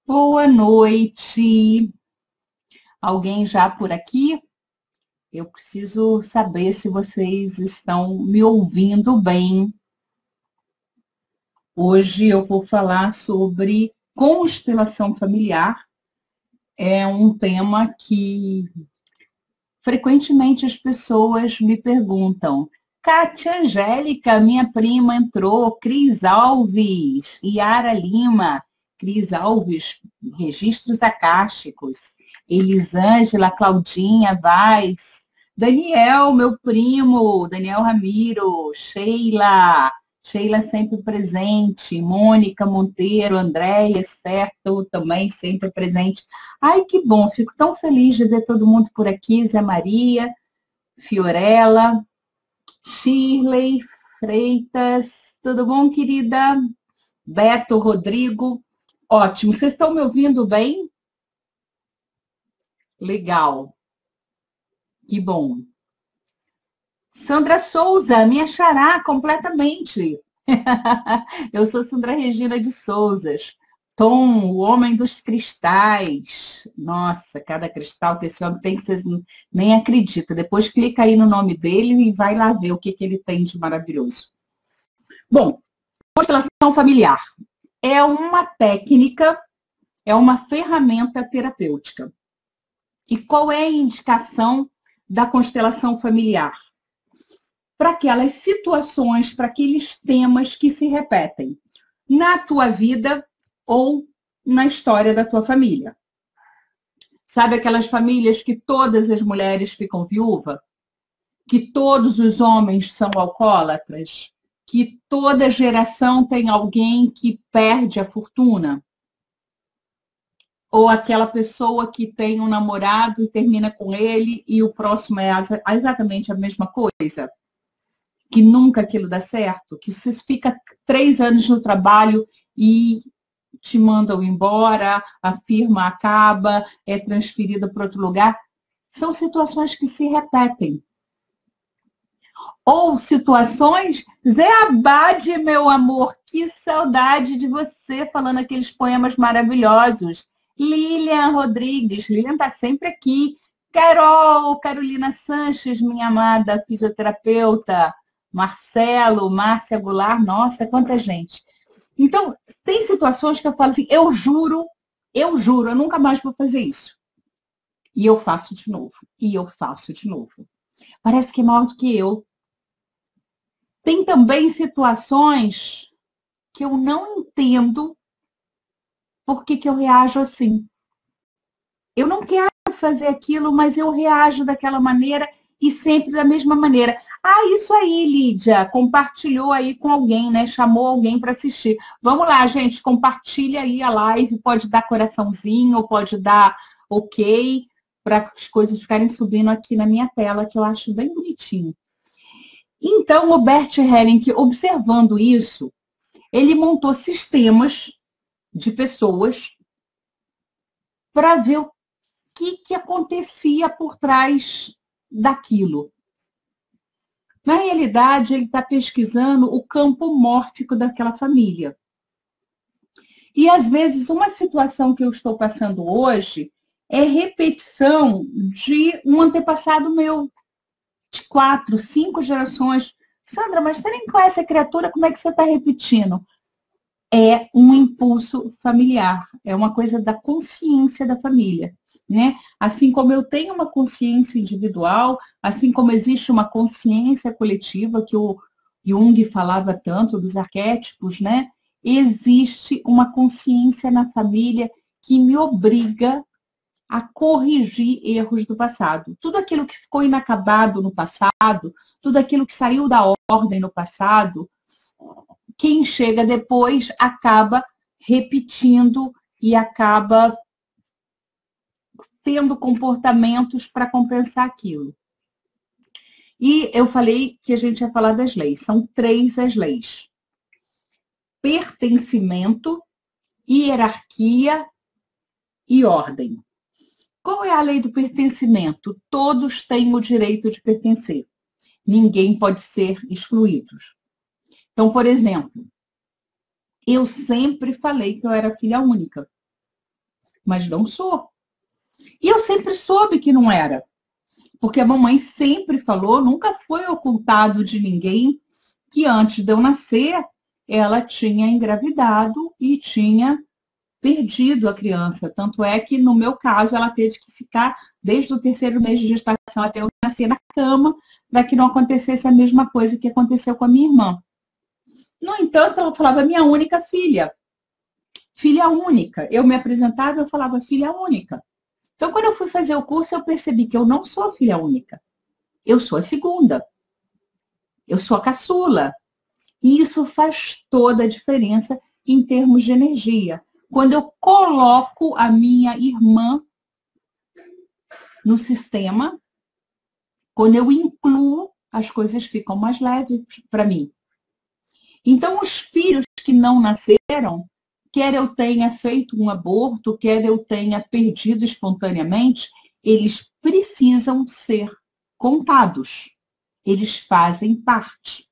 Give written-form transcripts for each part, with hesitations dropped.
Boa noite. Alguém já por aqui? Eu preciso saber se vocês estão me ouvindo bem. Hoje eu vou falar sobre constelação familiar. É um tema que frequentemente as pessoas me perguntam. Kátia Angélica, minha prima entrou, Cris Alves, Yara Lima, Cris Alves, registros acásticos, Elisângela, Claudinha Vaz, Daniel, meu primo, Daniel Ramiro, Sheila sempre presente, Mônica Monteiro, Andréia Esperto também sempre presente. Ai, que bom, fico tão feliz de ver todo mundo por aqui, Zé Maria, Fiorella, Shirley, Freitas, tudo bom, querida? Beto, Rodrigo, ótimo. Vocês estão me ouvindo bem? Legal, que bom. Sandra Souza, minha xará, completamente. Eu sou Sandra Regina de Souzas. Tom, o homem dos cristais. Nossa, cada cristal que esse homem tem que vocês nem acreditam. Depois clica aí no nome dele e vai lá ver o que ele tem de maravilhoso. Bom, constelação familiar é uma técnica, é uma ferramenta terapêutica. E qual é a indicação da constelação familiar? Para aquelas situações, para aqueles temas que se repetem na tua vida ou na história da tua família. Sabe aquelas famílias que todas as mulheres ficam viúvas? Que todos os homens são alcoólatras? Que toda geração tem alguém que perde a fortuna? Ou aquela pessoa que tem um namorado e termina com ele e o próximo é exatamente a mesma coisa? Que nunca aquilo dá certo? Que você fica 3 anos no trabalho e te mandam embora, a firma acaba, é transferida para outro lugar. São situações que se repetem. Ou situações, Zé Abade, meu amor, que saudade de você falando aqueles poemas maravilhosos. Lilian Rodrigues, Lilian está sempre aqui. Carol, Carolina Sanches, minha amada fisioterapeuta. Marcelo, Márcia Goulart, nossa, quanta gente. Então, tem situações que eu falo assim, eu juro, eu nunca mais vou fazer isso. E eu faço de novo, e eu faço de novo. Parece que é maior do que eu. Tem também situações que eu não entendo por que eu reajo assim. Eu não quero fazer aquilo, mas eu reajo daquela maneira e sempre da mesma maneira. Ah, isso aí, Lídia, compartilhou aí com alguém, né? Chamou alguém para assistir. Vamos lá, gente, compartilha aí a live, pode dar coraçãozinho, pode dar ok, para as coisas ficarem subindo aqui na minha tela, que eu acho bem bonitinho. Então, o Bert Helling, observando isso, ele montou sistemas de pessoas para ver o que acontecia por trás daquilo. Na realidade, ele está pesquisando o campo mórfico daquela família. E, às vezes, uma situação que eu estou passando hoje é repetição de um antepassado meu, de 4, 5 gerações. Sandra, mas você nem conhece a criatura, como é que você está repetindo? É um impulso familiar, é uma coisa da consciência da família. Né? Assim como eu tenho uma consciência individual, assim como existe uma consciência coletiva, que o Jung falava tanto dos arquétipos, né? Existe uma consciência na família que me obriga a corrigir erros do passado. Tudo aquilo que ficou inacabado no passado, tudo aquilo que saiu da ordem no passado, quem chega depois acaba repetindo e acaba tendo comportamentos para compensar aquilo. E eu falei que a gente ia falar das leis. São 3 as leis: pertencimento, hierarquia e ordem. Qual é a lei do pertencimento? Todos têm o direito de pertencer. Ninguém pode ser excluído. Então, por exemplo, eu sempre falei que eu era filha única. mas não sou. E eu sempre soube que não era. Porque a mamãe sempre falou, nunca foi ocultado de ninguém, que antes de eu nascer, ela tinha engravidado e tinha perdido a criança. Tanto é que, no meu caso, ela teve que ficar desde o 3º mês de gestação até eu nascer na cama, para que não acontecesse a mesma coisa que aconteceu com a minha irmã. No entanto, ela falava minha única filha. Filha única. Eu me apresentava, eu falava filha única. Então, quando eu fui fazer o curso, eu percebi que eu não sou filha única. Eu sou a segunda. Eu sou a caçula. E isso faz toda a diferença em termos de energia. Quando eu coloco a minha irmã no sistema, quando eu incluo, as coisas ficam mais leves para mim. Então, os filhos que não nasceram, quer eu tenha feito um aborto, quer eu tenha perdido espontaneamente, eles precisam ser contados. Eles fazem parte.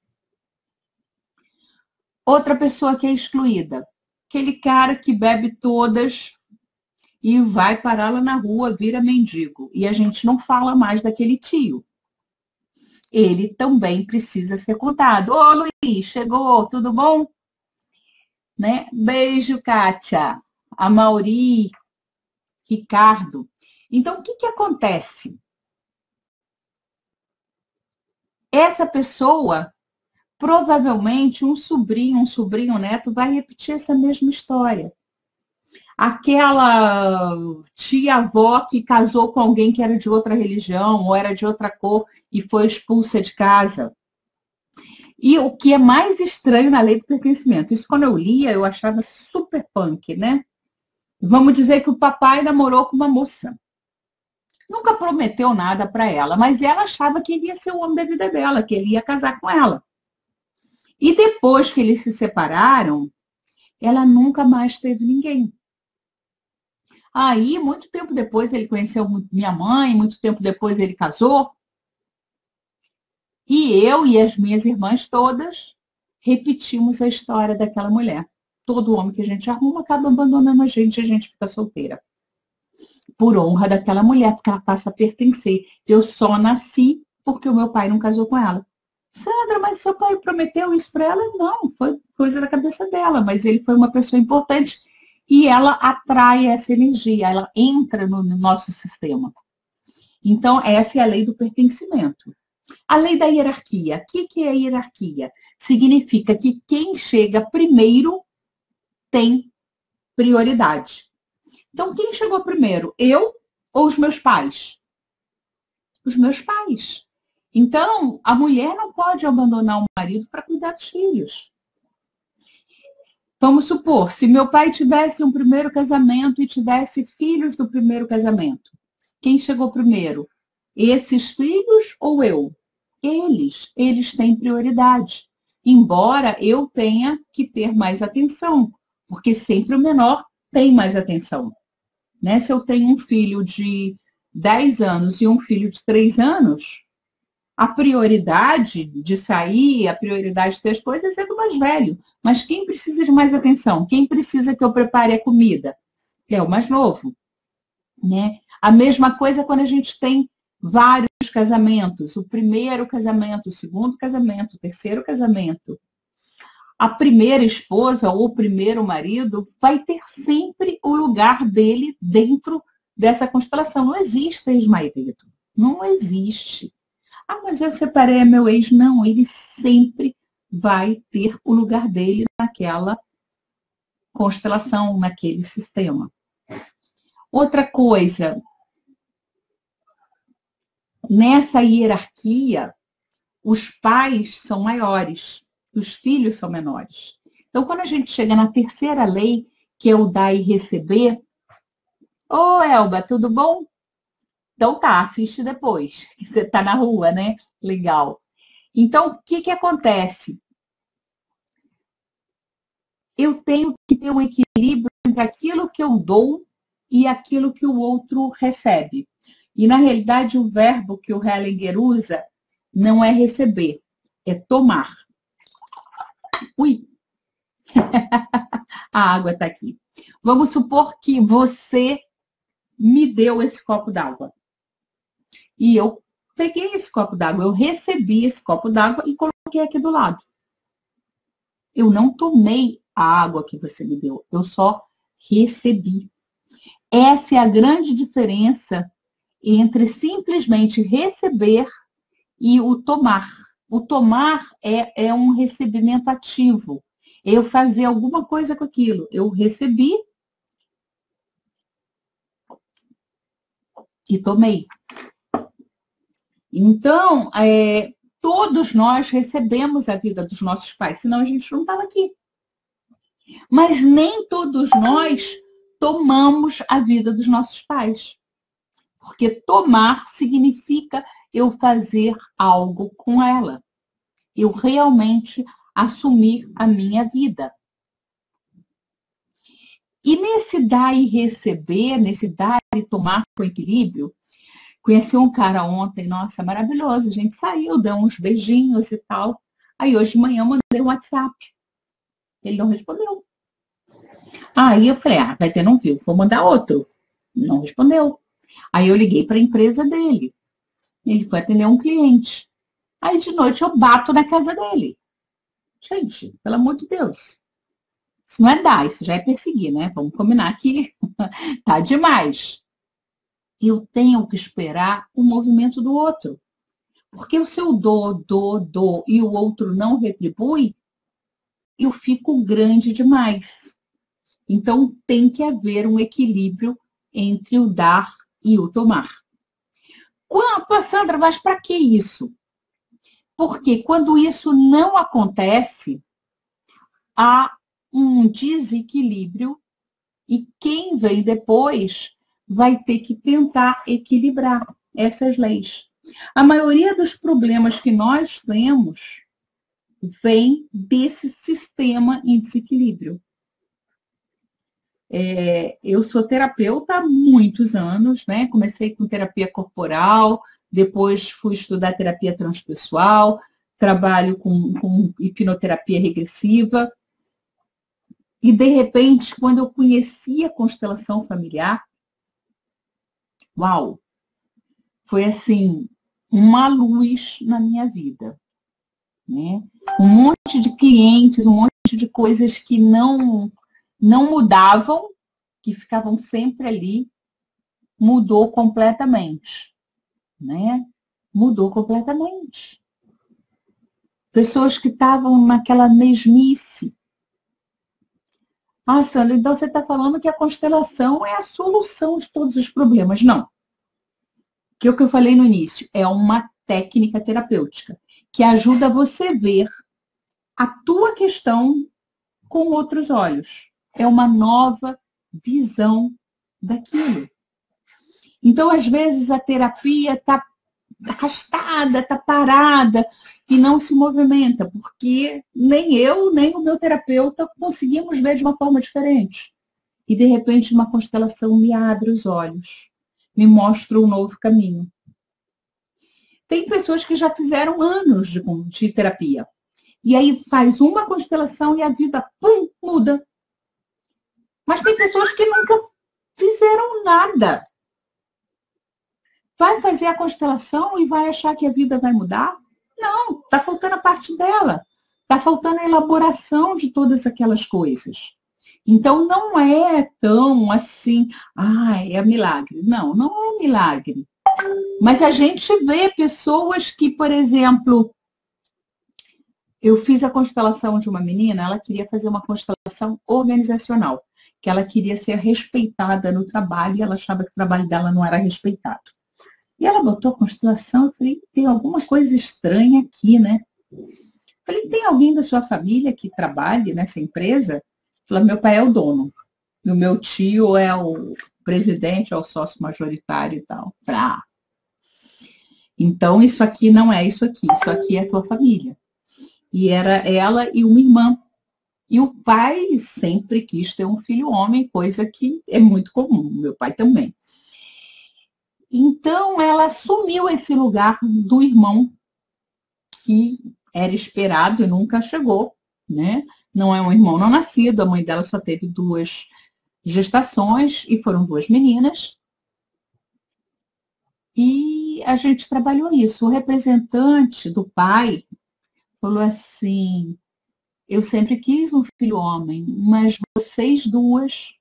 Outra pessoa que é excluída, aquele cara que bebe todas e vai parar lá na rua, vira mendigo. E a gente não fala mais daquele tio. Ele também precisa ser contado. Ô, Luiz, chegou, tudo bom? Né? Beijo, Kátia, a Mauri, Ricardo. Então, o que acontece? Essa pessoa, provavelmente, um sobrinho neto, vai repetir essa mesma história. Aquela tia-avó que casou com alguém que era de outra religião ou era de outra cor e foi expulsa de casa. E o que é mais estranho na lei do pertencimento, isso quando eu lia, eu achava super punk, né? Vamos dizer que o papai namorou com uma moça. Nunca prometeu nada para ela, mas ela achava que ele ia ser o homem da vida dela, que ele ia casar com ela. E depois que eles se separaram, ela nunca mais teve ninguém. Aí, muito tempo depois, ele conheceu minha mãe, muito tempo depois ele casou. E eu e as minhas irmãs todas repetimos a história daquela mulher. Todo homem que a gente arruma acaba abandonando a gente fica solteira. Por honra daquela mulher, porque ela passa a pertencer. Eu só nasci porque o meu pai não casou com ela. Sandra, mas seu pai prometeu isso para ela? Não, foi coisa da cabeça dela, mas ele foi uma pessoa importante e ela atrai essa energia, ela entra no nosso sistema. Então, essa é a lei do pertencimento. A lei da hierarquia. O que é a hierarquia? Significa que quem chega primeiro tem prioridade. Então, quem chegou primeiro? Eu ou os meus pais? Os meus pais. Então, a mulher não pode abandonar o marido para cuidar dos filhos. Vamos supor, se meu pai tivesse um primeiro casamento e tivesse filhos do primeiro casamento, quem chegou primeiro? Esses filhos ou eu? Eles têm prioridade. Embora eu tenha que ter mais atenção, porque sempre o menor tem mais atenção. Né? Se eu tenho um filho de 10 anos e um filho de 3 anos, a prioridade de sair, a prioridade de ter as coisas é do mais velho. Mas quem precisa de mais atenção? Quem precisa que eu prepare a comida? É o mais novo. Né? A mesma coisa quando a gente tem vários casamentos. O primeiro casamento, o segundo casamento, o terceiro casamento. A primeira esposa ou o primeiro marido vai ter sempre o lugar dele dentro dessa constelação. Não existe ex-marido. Não existe. Ah, mas eu separei a meu ex. Não, ele sempre vai ter o lugar dele naquela constelação, naquele sistema. Outra coisa, nessa hierarquia, os pais são maiores, os filhos são menores. Então, quando a gente chega na terceira lei, que é o dar e receber, ô, Elba, tudo bom? Então tá, assiste depois, que você tá na rua, né? Legal. Então, o que acontece? Eu tenho que ter um equilíbrio entre aquilo que eu dou e aquilo que o outro recebe. E, na realidade, o verbo que o Hellinger usa não é receber, é tomar. Ui! A água está aqui. Vamos supor que você me deu esse copo d'água. E eu peguei esse copo d'água, eu recebi esse copo d'água e coloquei aqui do lado. Eu não tomei a água que você me deu, eu só recebi. Essa é a grande diferença entre simplesmente receber e o tomar. O tomar é um recebimento ativo. Eu fazer alguma coisa com aquilo. Eu recebi e tomei. Então, todos nós recebemos a vida dos nossos pais, senão a gente não estava aqui. Mas nem todos nós tomamos a vida dos nossos pais. Porque tomar significa eu fazer algo com ela. Eu realmente assumir a minha vida. E nesse dar e receber, nesse dar e tomar com equilíbrio, conheci um cara ontem, nossa, maravilhoso, a gente saiu, deu uns beijinhos e tal. Aí hoje de manhã eu mandei um WhatsApp. Ele não respondeu. Aí eu falei, vai ter, não viu, vou mandar outro. Não respondeu. Aí eu liguei para a empresa dele. Ele foi atender um cliente. Aí de noite eu bato na casa dele. Gente, pelo amor de Deus. Isso não é dar, isso já é perseguir, né? Vamos combinar que tá demais. Eu tenho que esperar o movimento do outro. Porque se eu dou, e o outro não retribui, eu fico grande demais. Então, tem que haver um equilíbrio entre o dar e o tomar. Sandra, mas para que isso? Porque quando isso não acontece, há um desequilíbrio e quem vem depois vai ter que tentar equilibrar essas leis. A maioria dos problemas que nós temos vem desse sistema em desequilíbrio. Eu sou terapeuta há muitos anos, né? Comecei com terapia corporal, depois fui estudar terapia transpessoal, trabalho com hipnoterapia regressiva. E, de repente, quando eu conheci a constelação familiar, uau! Foi, assim, uma luz na minha vida. Né? Um monte de clientes, um monte de coisas que não mudavam, que ficavam sempre ali, mudou completamente. Né? Mudou completamente. Pessoas que estavam naquela mesmice. Sandra, então você está falando que a constelação é a solução de todos os problemas. Não. Que é o que eu falei no início, é uma técnica terapêutica que ajuda você ver a tua questão com outros olhos. É uma nova visão daquilo. Então, às vezes, a terapia está arrastada, está parada e não se movimenta, porque nem eu, nem o meu terapeuta conseguimos ver de uma forma diferente. E, de repente, uma constelação me abre os olhos, me mostra um novo caminho. Tem pessoas que já fizeram anos de terapia. E aí faz uma constelação e a vida, pum, muda. Mas tem pessoas que nunca fizeram nada. Vai fazer a constelação e vai achar que a vida vai mudar? Não, está faltando a parte dela. Está faltando a elaboração de todas aquelas coisas. Então, não é tão assim, é milagre. Não, não é milagre. Mas a gente vê pessoas que, por exemplo, eu fiz a constelação de uma menina, ela queria fazer uma constelação organizacional, que ela queria ser respeitada no trabalho e ela achava que o trabalho dela não era respeitado. E ela botou a constelação, eu falei, tem alguma coisa estranha aqui, né? Eu falei, tem alguém da sua família que trabalhe nessa empresa? Falei, meu pai é o dono, e o meu tio é o presidente, é o sócio majoritário e tal. Falei, então isso aqui não é isso aqui é a tua família. E era ela e uma irmã. E o pai sempre quis ter um filho homem, coisa que é muito comum, meu pai também. Então, ela assumiu esse lugar do irmão que era esperado e nunca chegou, né? Não é um irmão não nascido, a mãe dela só teve duas gestações, e foram 2 meninas, e a gente trabalhou isso. O representante do pai falou assim, eu sempre quis um filho homem, mas vocês duas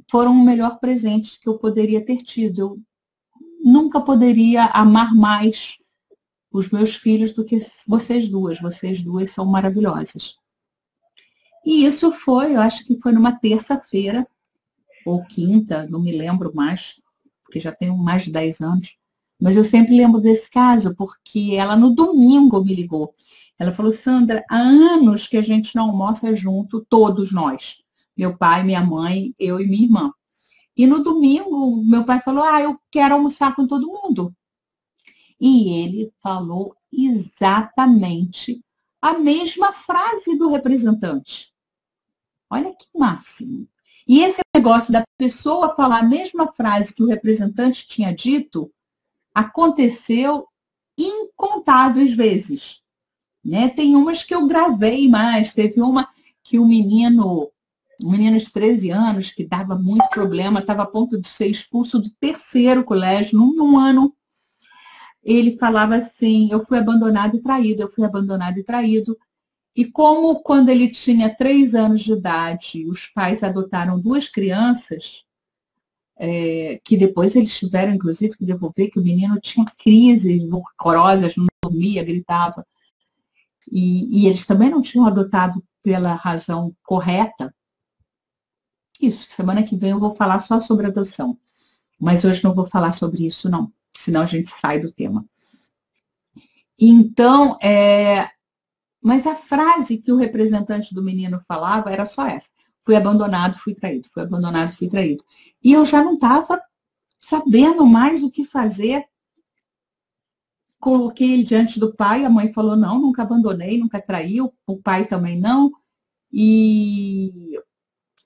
foram o melhor presente que eu poderia ter tido. Eu nunca poderia amar mais os meus filhos do que vocês duas. Vocês duas são maravilhosas. E isso foi, eu acho que foi numa terça-feira, ou quinta, não me lembro mais, porque já tenho mais de 10 anos. Mas eu sempre lembro desse caso, porque ela no domingo me ligou. Ela falou, Sandra, há anos que a gente não almoça junto, todos nós. Meu pai, minha mãe, eu e minha irmã. E no domingo, meu pai falou, eu quero almoçar com todo mundo. E ele falou exatamente a mesma frase do representante. Olha que máximo. E esse negócio da pessoa falar a mesma frase que o representante tinha dito, aconteceu incontáveis vezes. Né? Tem umas que eu gravei mais, teve uma que um menino de 13 anos, que dava muito problema, estava a ponto de ser expulso do 3º colégio, num ano. Ele falava assim, eu fui abandonado e traído, eu fui abandonado e traído. E como quando ele tinha 3 anos de idade, os pais adotaram 2 crianças, que depois eles tiveram, inclusive, que devolver, que o menino tinha crises horrorosas, não dormia, gritava. E eles também não tinham adotado pela razão correta. Isso, semana que vem eu vou falar só sobre adoção. Mas hoje não vou falar sobre isso, não. Senão a gente sai do tema. Então, mas a frase que o representante do menino falava era só essa. Fui abandonado, fui traído. Fui abandonado, fui traído. E eu já não estava sabendo mais o que fazer. Coloquei ele diante do pai, a mãe falou, não, nunca abandonei, nunca traí, o pai também não. E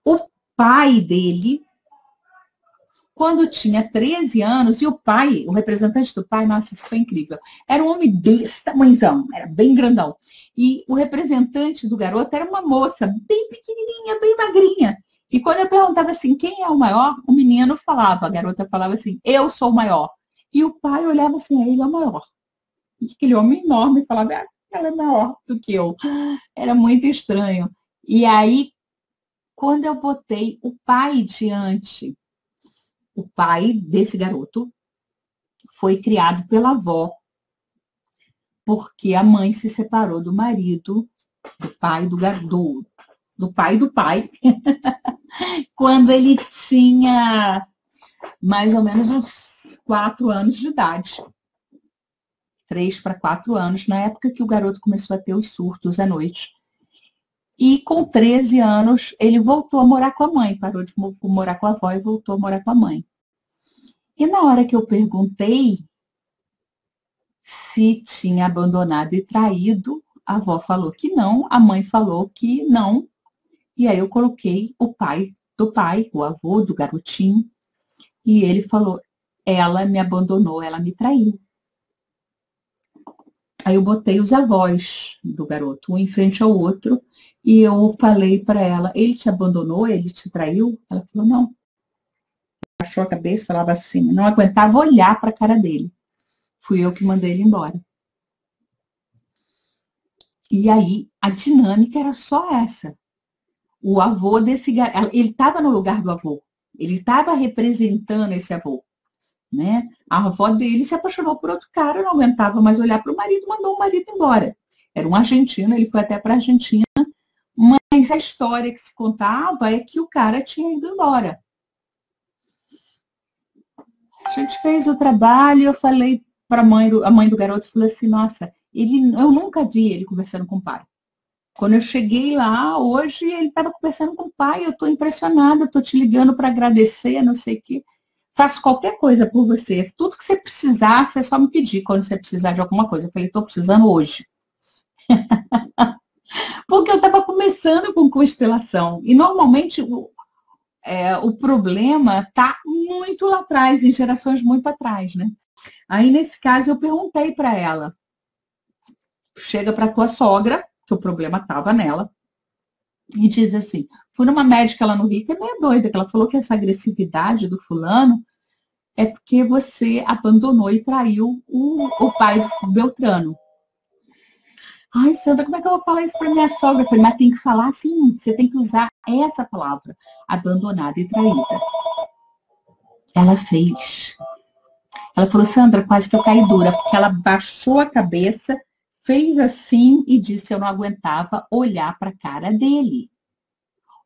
o pai dele, quando tinha 13 anos, e o pai, o representante do pai, nossa, isso foi incrível, era um homem desse tamanhozão, era bem grandão. E o representante do garoto era uma moça bem pequenininha, bem magrinha. E quando eu perguntava assim, quem é o maior? O menino falava, a garota falava assim, eu sou o maior. E o pai olhava assim, ele é o maior. E aquele homem enorme falava, ela é maior do que eu. Era muito estranho. E aí, quando eu botei o pai diante, o pai desse garoto foi criado pela avó, porque a mãe se separou do marido, do pai do pai do pai, quando ele tinha mais ou menos uns 4 anos de idade. 3 para 4 anos, na época que o garoto começou a ter os surtos à noite. E com 13 anos, ele voltou a morar com a mãe, parou de morar com a avó e voltou a morar com a mãe. E na hora que eu perguntei se tinha abandonado e traído, a avó falou que não, a mãe falou que não. E aí eu coloquei o pai do pai, o avô do garotinho, e ele falou, ela me abandonou, ela me traiu. Aí eu botei os avós do garoto, um em frente ao outro, e eu falei para ela, ele te abandonou, ele te traiu? Ela falou, não. Baixou a cabeça, falava assim, não aguentava olhar para a cara dele. Fui eu que mandei ele embora. E aí, a dinâmica era só essa. O avô desse garoto, ele estava no lugar do avô, ele estava representando esse avô. Né? A avó dele se apaixonou por outro cara, não aguentava mais olhar para o marido, mandou o marido embora. Era um argentino, ele foi até para a Argentina, mas a história que se contava é que o cara tinha ido embora. A gente fez o trabalho, eu falei para a mãe do garoto, falou assim, nossa, eu nunca vi ele conversando com o pai. Quando eu cheguei lá, hoje, ele estava conversando com o pai, eu estou impressionada, estou te ligando para agradecer, não sei o quê. Faço qualquer coisa por você. Tudo que você precisar, você só me pedir quando você precisar de alguma coisa. Eu falei, estou precisando hoje. Porque eu estava começando com constelação. E normalmente o problema está muito lá atrás, em gerações muito atrás, né? Aí, nesse caso, eu perguntei para ela, chega para tua sogra, que o problema estava nela, e diz assim, fui numa médica lá no Rio, que é meio doida, que ela falou que essa agressividade do fulano é porque você abandonou e traiu o pai do Beltrano. Ai, Sandra, como é que eu vou falar isso para minha sogra? Eu falei, mas tem que falar assim, você tem que usar essa palavra, abandonada e traída. Ela fez. Ela falou, Sandra, quase que eu caí dura, porque ela baixou a cabeça, fez assim e disse, eu não aguentava olhar para a cara dele.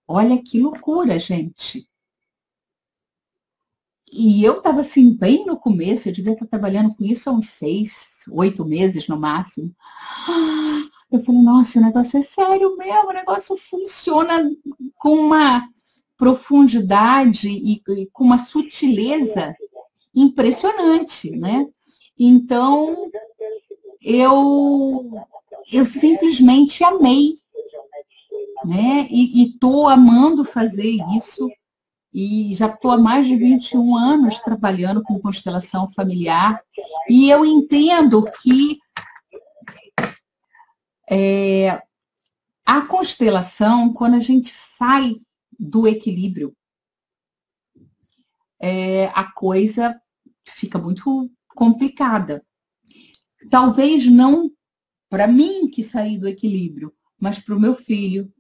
Olha que loucura, gente. E eu estava assim, bem no começo, eu devia estar trabalhando com isso há uns 6, 8 meses no máximo. Eu falei, nossa, o negócio é sério mesmo, o negócio funciona com uma profundidade e com uma sutileza impressionante, né? Então, eu simplesmente amei, né? E estou amando fazer isso. E já estou há mais de 21 anos trabalhando com constelação familiar. E eu entendo que a constelação, quando a gente sai do equilíbrio, a coisa fica muito complicada. Talvez não para mim que saí do equilíbrio, mas para o meu filho,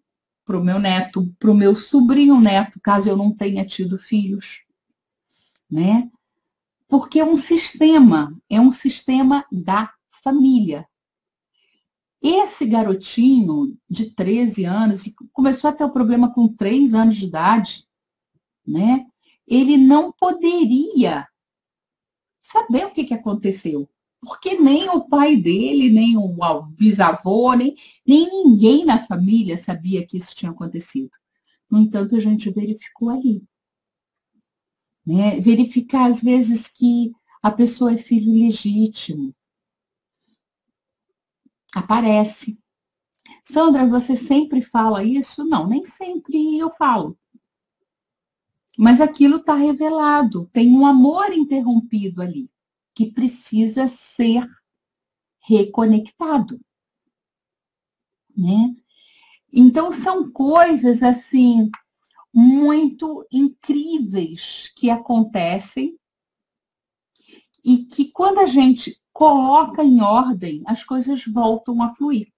para o meu neto, para o meu sobrinho neto, caso eu não tenha tido filhos, né? Porque é um sistema da família. Esse garotinho de 13 anos, que começou a ter o problema com 3 anos de idade, né? Ele não poderia saber o que aconteceu. Porque nem o pai dele, nem o bisavô, nem ninguém na família sabia que isso tinha acontecido. No entanto, a gente verificou ali. Né? Verificar, às vezes, que a pessoa é filho legítimo. Aparece. Sandra, você sempre fala isso? Não, nem sempre eu falo. Mas aquilo está revelado. Tem um amor interrompido ali, que precisa ser reconectado. Né? Então, são coisas, assim, muito incríveis que acontecem e que, quando a gente coloca em ordem, as coisas voltam a fluir.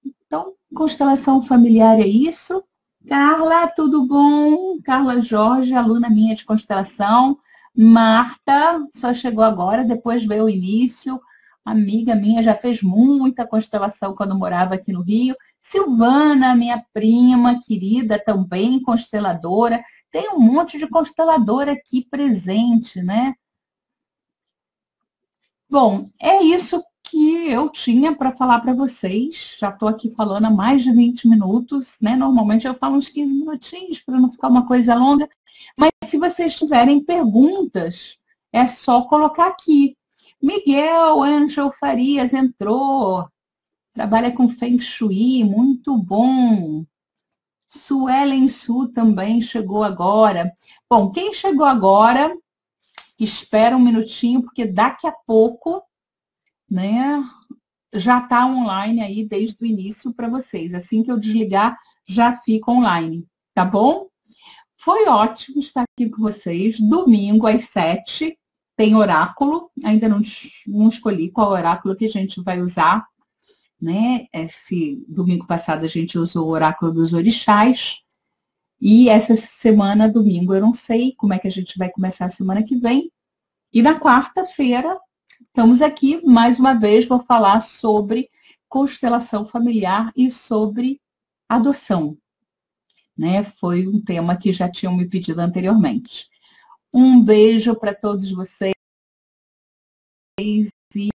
Então, constelação familiar é isso. Carla, tudo bom? Carla Jorge, aluna minha de constelação. Marta, só chegou agora, depois veio o início. Amiga minha, já fez muita constelação quando morava aqui no Rio. Silvana, minha prima querida, também consteladora. Tem um monte de consteladora aqui presente, né? Bom, é isso que eu tinha para falar para vocês. Já estou aqui falando há mais de 20 minutos, né? Normalmente eu falo uns 15 minutinhos para não ficar uma coisa longa. Mas se vocês tiverem perguntas, é só colocar aqui. Miguel Angel Farias entrou. Trabalha com Feng Shui, muito bom. Suelen Su também chegou agora. Bom, quem chegou agora, espera um minutinho, porque daqui a pouco, né, já está online aí desde o início para vocês. Assim que eu desligar, já fica online, tá bom? Foi ótimo estar aqui com vocês. Domingo às 7 tem oráculo. Ainda não escolhi qual oráculo que a gente vai usar, né? Esse domingo passado a gente usou o oráculo dos orixás. E essa semana, domingo, eu não sei como é que a gente vai começar a semana que vem. E na quarta-feira, estamos aqui, mais uma vez, vou falar sobre constelação familiar e sobre adoção. Né? Foi um tema que já tinham me pedido anteriormente. Um beijo para todos vocês